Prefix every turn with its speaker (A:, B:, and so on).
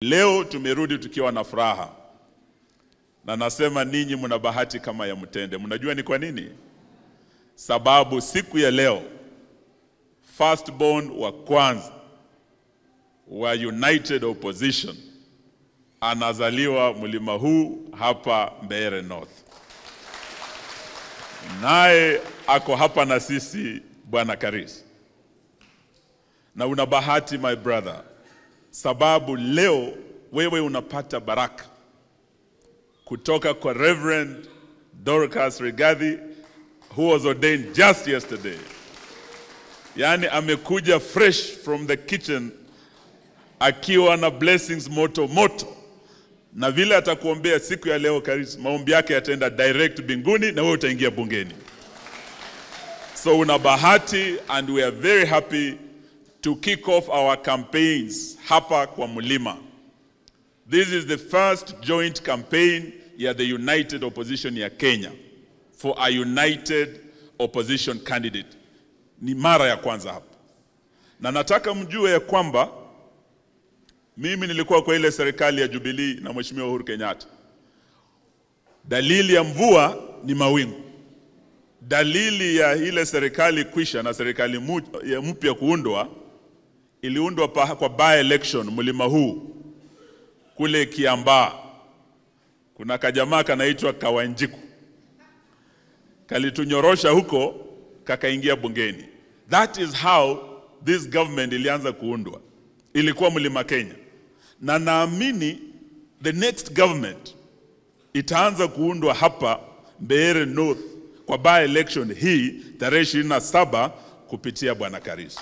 A: Leo tumerudi tukiwa na furaha. Na nasema ninyi mna bahati kama ya mtende. Mnajua ni kwa nini? Sababu siku ya leo firstborn wa kwanza wa United Opposition anazaliwa mlima huu hapa Mbeere North. Naye ako hapa na sisi Bwana Karis. Na una bahati my brother. Sababu leo wewe unapata baraka kutoka kwa Reverend Dorcas who was ordained just yesterday. Yani amekuja fresh from the kitchen akiwa na blessings moto moto. Na vile atakuombea siku ya leo Karis, maombi yake yataenda direct mbinguni na wewe utaingia bungeni. So una bahati, and we are very happy to kick off our campaigns hapa kwa mlima. This is the first joint campaign ya the United Opposition ya Kenya for a United Opposition candidate. Ni mara ya kwanza hapa. Na nataka mjue ya kwamba mimi nilikuwa kwa ile serikali ya Jubilee na Mheshimiwa Uhuru Kenyatta. Dalili ya mvua ni mawingu. Dalili ya ile serikali kwisha na serikali mpya kuundwa, iliundwa kwa by election mlima huu kule Kiambaa. Kuna kajamaa kanaitwa Kawanjiku, kalitunyorosha huko kakaingia bungeni. That is how this government ilianza kuundwa. Ilikuwa mlima Kenya. Na naamini the next government itaanza kuundwa hapa Mbeere North kwa by election hii tarehe 27 kupitia Bwana Karis.